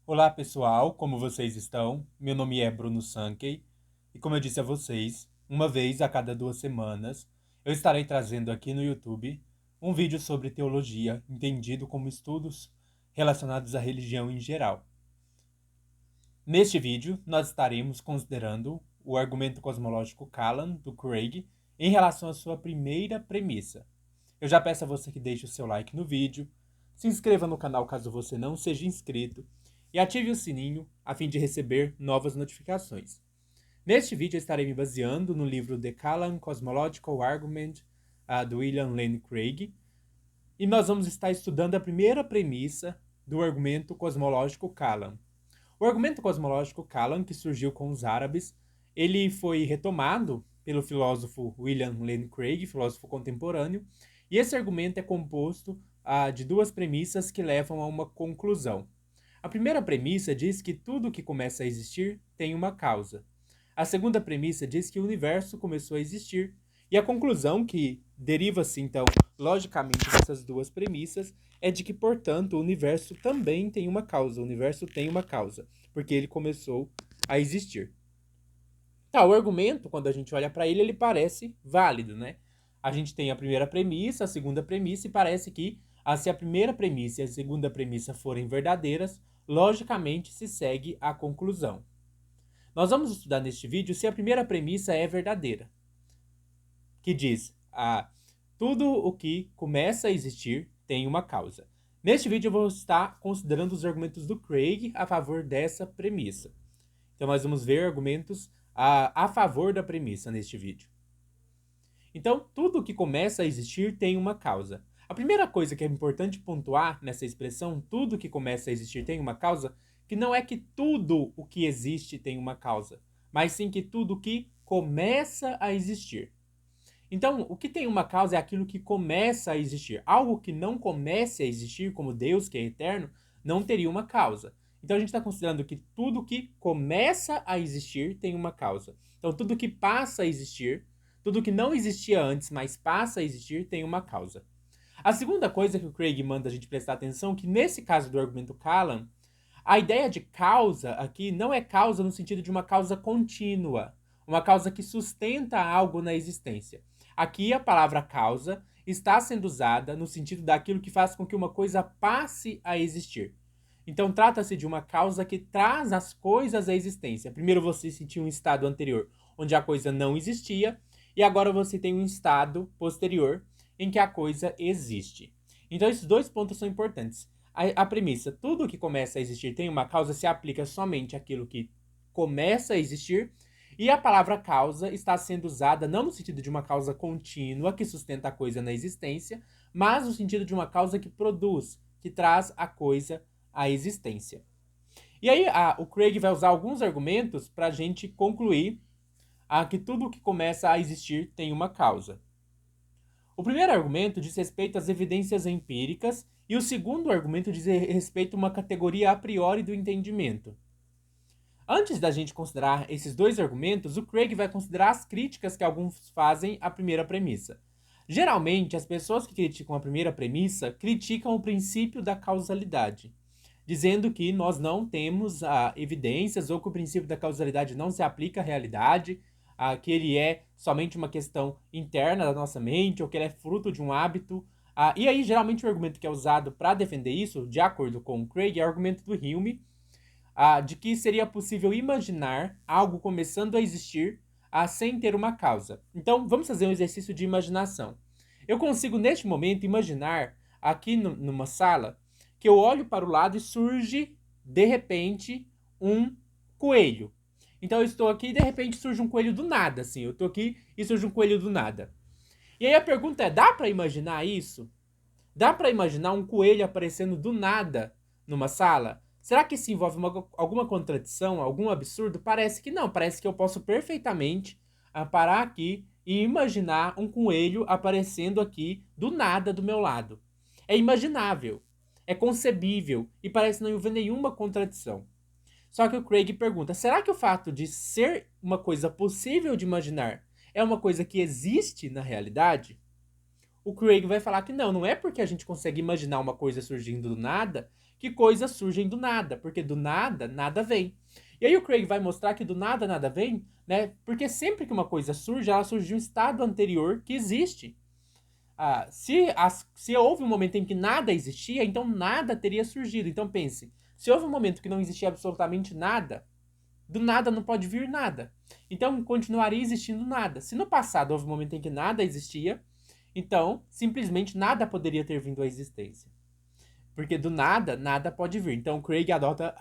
Olá pessoal, como vocês estão? Meu nome é Bruno Sankey e como eu disse a vocês, uma vez a cada 2 semanas eu estarei trazendo aqui no YouTube um vídeo sobre teologia, entendido como estudos relacionados à religião em geral. Neste vídeo, nós estaremos considerando o argumento cosmológico Kalam, do Craig, em relação à sua primeira premissa. Eu já peço a você que deixe o seu like no vídeo, se inscreva no canal caso você não seja inscrito e ative o sininho a fim de receber novas notificações. Neste vídeo eu estarei me baseando no livro The Kalam Cosmological Argument, do William Lane Craig, e nós vamos estar estudando a primeira premissa do argumento cosmológico Kalam. O argumento cosmológico Kalam, que surgiu com os árabes, ele foi retomado pelo filósofo William Lane Craig, filósofo contemporâneo, e esse argumento é composto de duas premissas que levam a uma conclusão. A primeira premissa diz que tudo que começa a existir tem uma causa. A segunda premissa diz que o universo começou a existir. E a conclusão que deriva-se, então, logicamente dessas duas premissas é de que, portanto, o universo também tem uma causa. O universo tem uma causa, porque ele começou a existir. Tá, o argumento, quando a gente olha para ele, ele parece válido, né? A gente tem a primeira premissa, a segunda premissa, e parece que, se a primeira premissa e a segunda premissa forem verdadeiras, logicamente se segue a conclusão. Nós vamos estudar neste vídeo se a primeira premissa é verdadeira, que diz: tudo o que começa a existir tem uma causa. Neste vídeo eu vou estar considerando os argumentos do Craig a favor dessa premissa. Então nós vamos ver argumentos a favor da premissa neste vídeo. Então, tudo que começa a existir tem uma causa. A primeira coisa que é importante pontuar nessa expressão, tudo que começa a existir tem uma causa, que não é que tudo o que existe tem uma causa, mas sim que tudo que começa a existir. Então, o que tem uma causa é aquilo que começa a existir. Algo que não comece a existir, como Deus, que é eterno, não teria uma causa. Então, a gente está considerando que tudo que começa a existir tem uma causa. Então, tudo que passa a existir, tudo que não existia antes, mas passa a existir, tem uma causa. A segunda coisa que o Craig manda a gente prestar atenção é que, nesse caso do argumento Kalam, a ideia de causa aqui não é causa no sentido de uma causa contínua, uma causa que sustenta algo na existência. Aqui a palavra causa está sendo usada no sentido daquilo que faz com que uma coisa passe a existir. Então trata-se de uma causa que traz as coisas à existência. Primeiro você sentiu um estado anterior onde a coisa não existia, e agora você tem um estado posterior em que a coisa existe. Então esses dois pontos são importantes. A premissa, tudo que começa a existir tem uma causa, se aplica somente àquilo que começa a existir, e a palavra causa está sendo usada não no sentido de uma causa contínua que sustenta a coisa na existência, mas no sentido de uma causa que produz, que traz a coisa à existência. E aí o Craig vai usar alguns argumentos para a gente concluir que tudo que começa a existir tem uma causa. O primeiro argumento diz respeito às evidências empíricas e o segundo argumento diz respeito a uma categoria a priori do entendimento. Antes da gente considerar esses dois argumentos, o Craig vai considerar as críticas que alguns fazem à primeira premissa. Geralmente, as pessoas que criticam a primeira premissa criticam o princípio da causalidade, dizendo que nós não temos evidências ou que o princípio da causalidade não se aplica à realidade, que ele é somente uma questão interna da nossa mente ou que ele é fruto de um hábito. E aí, geralmente, o argumento que é usado para defender isso, de acordo com o Craig, é o argumento do Hume, de que seria possível imaginar algo começando a existir sem ter uma causa. Então, vamos fazer um exercício de imaginação. Eu consigo, neste momento, imaginar aqui numa sala que eu olho para o lado e surge, de repente, um coelho. Então, eu estou aqui e, de repente, surge um coelho do nada, assim. Eu estou aqui e surge um coelho do nada. E aí a pergunta é, dá para imaginar isso? Dá para imaginar um coelho aparecendo do nada numa sala? Será que isso envolve alguma contradição, algum absurdo? Parece que não. Parece que eu posso perfeitamente parar aqui e imaginar um coelho aparecendo aqui do nada do meu lado. É imaginável, é concebível e parece não haver nenhuma contradição. Só que o Craig pergunta, será que o fato de ser uma coisa possível de imaginar é uma coisa que existe na realidade? O Craig vai falar que não é porque a gente consegue imaginar uma coisa surgindo do nada que coisas surgem do nada, porque do nada, nada vem. E aí o Craig vai mostrar que do nada, nada vem, né? Porque sempre que uma coisa surge, ela surge de um estado anterior que existe. Se houve um momento em que nada existia, então nada teria surgido. Então pense, se houve um momento que não existia absolutamente nada, do nada não pode vir nada. Então continuaria existindo nada. Se no passado houve um momento em que nada existia, então simplesmente nada poderia ter vindo à existência. Porque do nada, nada pode vir. Então Craig adota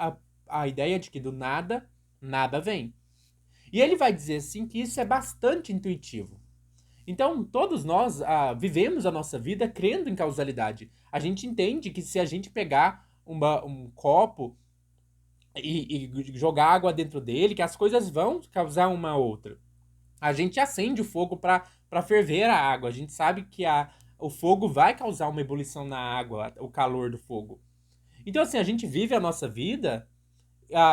a ideia de que do nada, nada vem. E ele vai dizer assim que isso é bastante intuitivo. Então, todos nós vivemos a nossa vida crendo em causalidade. A gente entende que se a gente pegar um copo e jogar água dentro dele, que as coisas vão causar uma outra. A gente acende o fogo para ferver a água. A gente sabe que o fogo vai causar uma ebulição na água, o calor do fogo. Então, assim, a gente vive a nossa vida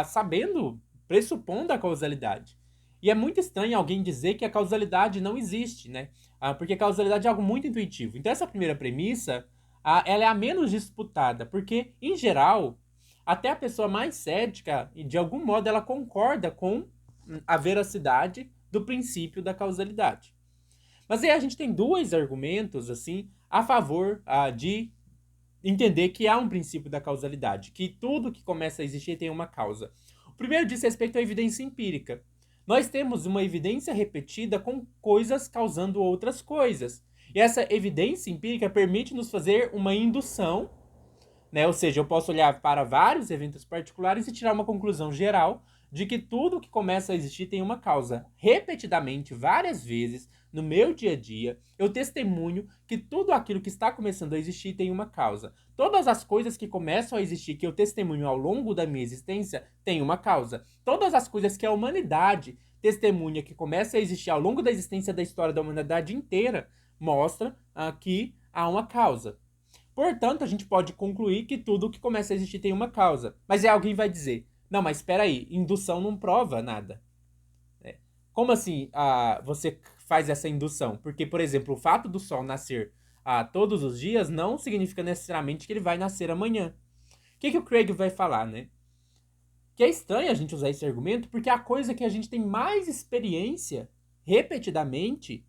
sabendo, pressupondo a causalidade. E é muito estranho alguém dizer que a causalidade não existe, né? Porque a causalidade é algo muito intuitivo. Então, essa primeira premissa, ela é a menos disputada, porque, em geral, até a pessoa mais cética, de algum modo, ela concorda com a veracidade do princípio da causalidade. Mas aí a gente tem dois argumentos, assim, a favor de entender que há um princípio da causalidade, que tudo que começa a existir tem uma causa. O primeiro diz respeito à evidência empírica. Nós temos uma evidência repetida com coisas causando outras coisas. E essa evidência empírica permite nos fazer uma indução, né? Ou seja, eu posso olhar para vários eventos particulares e tirar uma conclusão geral de que tudo que começa a existir tem uma causa. Repetidamente, várias vezes, no meu dia a dia, eu testemunho que tudo aquilo que está começando a existir tem uma causa. Todas as coisas que começam a existir, que eu testemunho ao longo da minha existência, têm uma causa. Todas as coisas que a humanidade testemunha que começa a existir ao longo da existência da história da humanidade inteira, mostra que há uma causa. Portanto, a gente pode concluir que tudo que começa a existir tem uma causa. Mas aí alguém vai dizer, não, mas espera aí, indução não prova nada. Como assim você faz essa indução? Porque, por exemplo, o fato do Sol nascer todos os dias não significa necessariamente que ele vai nascer amanhã. O que o Craig vai falar, né? Que é estranho a gente usar esse argumento, porque a coisa que a gente tem mais experiência, repetidamente,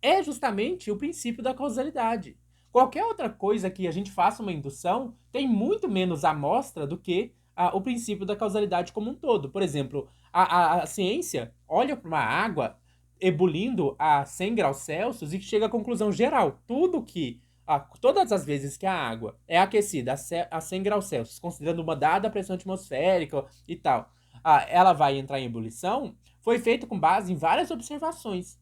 é justamente o princípio da causalidade. Qualquer outra coisa que a gente faça uma indução tem muito menos amostra do que o princípio da causalidade como um todo. Por exemplo, a ciência olha para uma água ebulindo a 100 graus Celsius e chega à conclusão geral. Todas as vezes que a água é aquecida a 100 graus Celsius, considerando uma dada pressão atmosférica e tal, ela vai entrar em ebulição, foi feito com base em várias observações.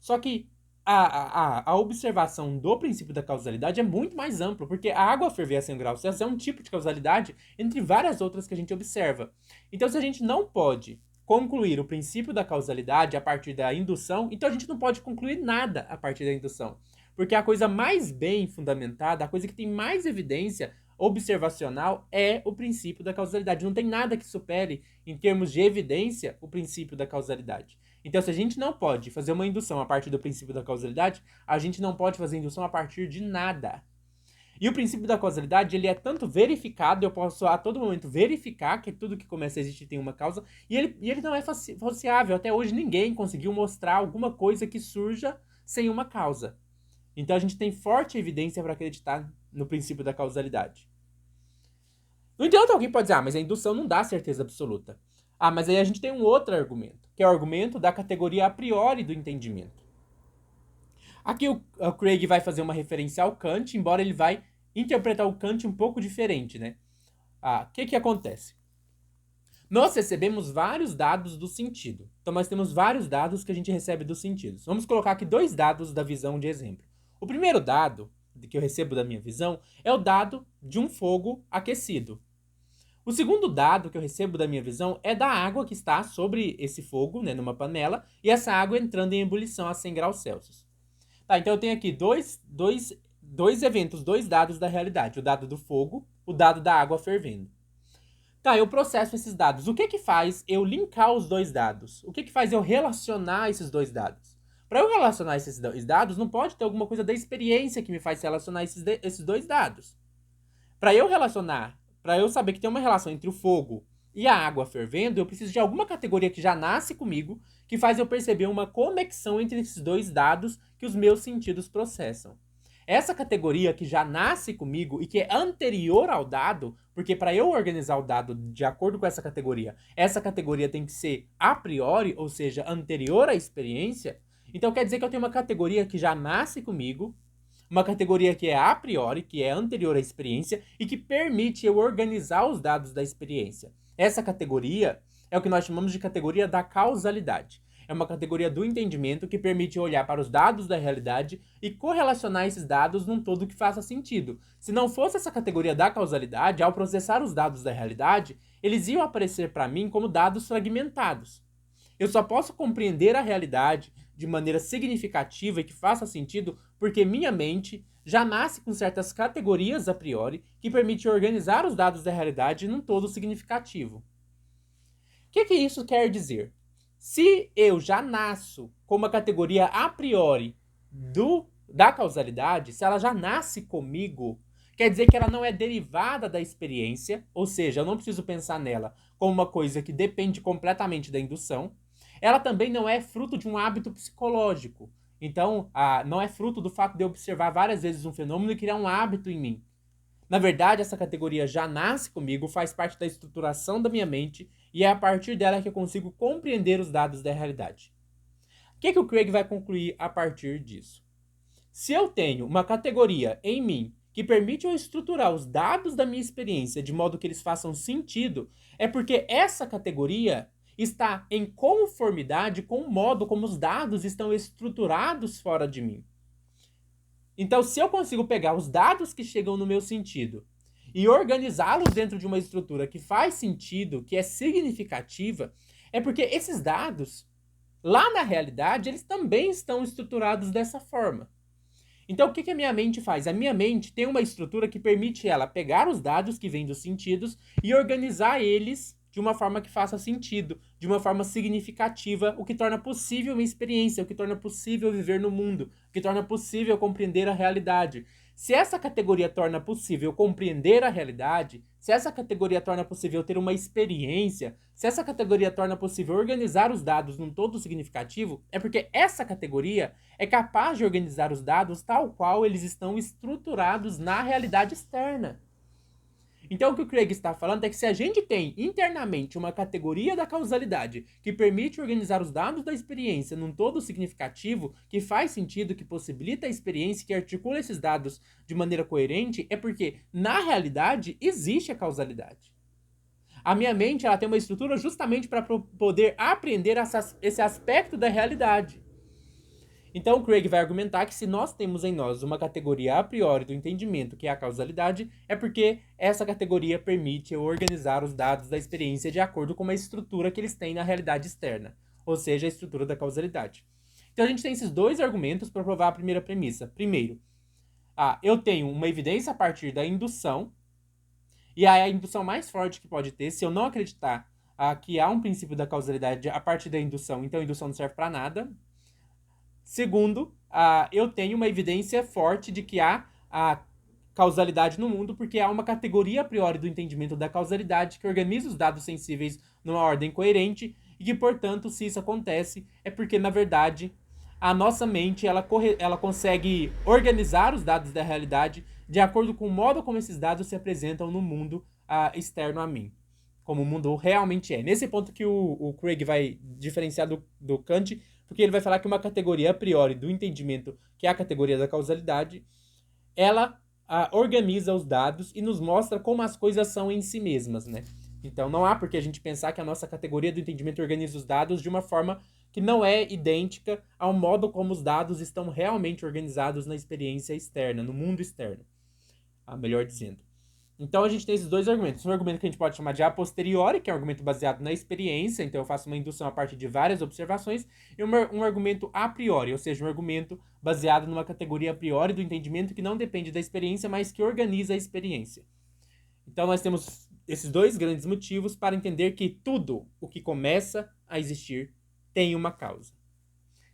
Só que a observação do princípio da causalidade é muito mais ampla, porque a água ferver a 100 graus Celsius é um tipo de causalidade entre várias outras que a gente observa. Então, se a gente não pode concluir o princípio da causalidade a partir da indução, então a gente não pode concluir nada a partir da indução. Porque a coisa mais bem fundamentada, a coisa que tem mais evidência observacional é o princípio da causalidade. Não tem nada que supere, em termos de evidência, o princípio da causalidade. Então, se a gente não pode fazer uma indução a partir do princípio da causalidade, a gente não pode fazer indução a partir de nada. E o princípio da causalidade, ele é tanto verificado, eu posso a todo momento verificar que tudo que começa a existir tem uma causa, e ele não é falseável. Até hoje ninguém conseguiu mostrar alguma coisa que surja sem uma causa. Então a gente tem forte evidência para acreditar no princípio da causalidade. No entanto, alguém pode dizer, mas a indução não dá certeza absoluta. Mas aí a gente tem um outro argumento, que é o argumento da categoria a priori do entendimento. Aqui o Craig vai fazer uma referência ao Kant, embora ele vai interpretar o Kant um pouco diferente, né? O que acontece? Nós recebemos vários dados do sentido. Então nós temos vários dados que a gente recebe dos sentidos. Vamos colocar aqui 2 dados da visão de exemplo. O primeiro dado que eu recebo da minha visão é o dado de um fogo aquecido. O segundo dado que eu recebo da minha visão é da água que está sobre esse fogo, né, numa panela, e essa água entrando em ebulição a 100 graus Celsius. Então eu tenho aqui dois eventos, 2 dados da realidade. O dado do fogo, o dado da água fervendo. Eu processo esses dados. O que faz eu linkar os 2 dados? O que faz eu relacionar esses 2 dados? Para eu relacionar esses 2 dados, não pode ter alguma coisa da experiência que me faz relacionar esses 2 dados. Para eu relacionar para eu saber que tem uma relação entre o fogo e a água fervendo, eu preciso de alguma categoria que já nasce comigo, que faz eu perceber uma conexão entre esses dois dados que os meus sentidos processam. Essa categoria que já nasce comigo e que é anterior ao dado, porque para eu organizar o dado de acordo com essa categoria tem que ser a priori, ou seja, anterior à experiência. Então quer dizer que eu tenho uma categoria que já nasce comigo, uma categoria que é a priori, que é anterior à experiência e que permite eu organizar os dados da experiência. Essa categoria é o que nós chamamos de categoria da causalidade. É uma categoria do entendimento que permite olhar para os dados da realidade e correlacionar esses dados num todo que faça sentido. Se não fosse essa categoria da causalidade, ao processar os dados da realidade, eles iam aparecer para mim como dados fragmentados. Eu só posso compreender a realidade de maneira significativa e que faça sentido porque minha mente já nasce com certas categorias a priori que permite organizar os dados da realidade num todo significativo. O que isso quer dizer? Se eu já nasço com uma categoria a priori da causalidade, se ela já nasce comigo, quer dizer que ela não é derivada da experiência, ou seja, eu não preciso pensar nela como uma coisa que depende completamente da indução. Ela também não é fruto de um hábito psicológico. Então, não é fruto do fato de eu observar várias vezes um fenômeno e criar um hábito em mim. Na verdade, essa categoria já nasce comigo, faz parte da estruturação da minha mente e é a partir dela que eu consigo compreender os dados da realidade. O que o Craig vai concluir a partir disso? Se eu tenho uma categoria em mim que permite eu estruturar os dados da minha experiência de modo que eles façam sentido, é porque essa categoria está em conformidade com o modo como os dados estão estruturados fora de mim. Então, se eu consigo pegar os dados que chegam no meu sentido e organizá-los dentro de uma estrutura que faz sentido, que é significativa, é porque esses dados, lá na realidade, eles também estão estruturados dessa forma. Então, o que a minha mente faz? A minha mente tem uma estrutura que permite ela pegar os dados que vêm dos sentidos e organizar eles de uma forma que faça sentido, de uma forma significativa, o que torna possível uma experiência, o que torna possível viver no mundo, o que torna possível compreender a realidade. Se essa categoria torna possível compreender a realidade, se essa categoria torna possível ter uma experiência, se essa categoria torna possível organizar os dados num todo significativo, é porque essa categoria é capaz de organizar os dados tal qual eles estão estruturados na realidade externa. Então, o que o Craig está falando é que se a gente tem internamente uma categoria da causalidade que permite organizar os dados da experiência num todo significativo, que faz sentido, que possibilita a experiência, que articula esses dados de maneira coerente, é porque, na realidade, existe a causalidade. A minha mente ela tem uma estrutura justamente para poder aprender esse aspecto da realidade. Então, o Craig vai argumentar que se nós temos em nós uma categoria a priori do entendimento, que é a causalidade, é porque essa categoria permite eu organizar os dados da experiência de acordo com uma estrutura que eles têm na realidade externa, ou seja, a estrutura da causalidade. Então, a gente tem esses dois argumentos para provar a primeira premissa. Primeiro, eu tenho uma evidência a partir da indução, e a indução mais forte que pode ter, se eu não acreditar que há um princípio da causalidade a partir da indução, então a indução não serve para nada. Segundo, eu tenho uma evidência forte de que há a causalidade no mundo, porque há uma categoria a priori do entendimento da causalidade que organiza os dados sensíveis numa ordem coerente e que, portanto, se isso acontece, é porque, na verdade, a nossa mente ela consegue organizar os dados da realidade de acordo com o modo como esses dados se apresentam no mundo externo a mim, como o mundo realmente é. Nesse ponto que o Craig vai diferenciar do Kant, porque ele vai falar que uma categoria a priori do entendimento, que é a categoria da causalidade, ela organiza os dados e nos mostra como as coisas são em si mesmas, né? Então não há por que a gente pensar que a nossa categoria do entendimento organiza os dados de uma forma que não é idêntica ao modo como os dados estão realmente organizados na experiência externa, no mundo externo, melhor dizendo. Então a gente tem esses dois argumentos. Um argumento que a gente pode chamar de a posteriori, que é um argumento baseado na experiência, então eu faço uma indução a partir de várias observações, e um argumento a priori, ou seja, um argumento baseado numa categoria a priori do entendimento que não depende da experiência, mas que organiza a experiência. Então nós temos esses dois grandes motivos para entender que tudo o que começa a existir tem uma causa.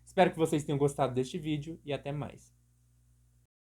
Espero que vocês tenham gostado deste vídeo e até mais.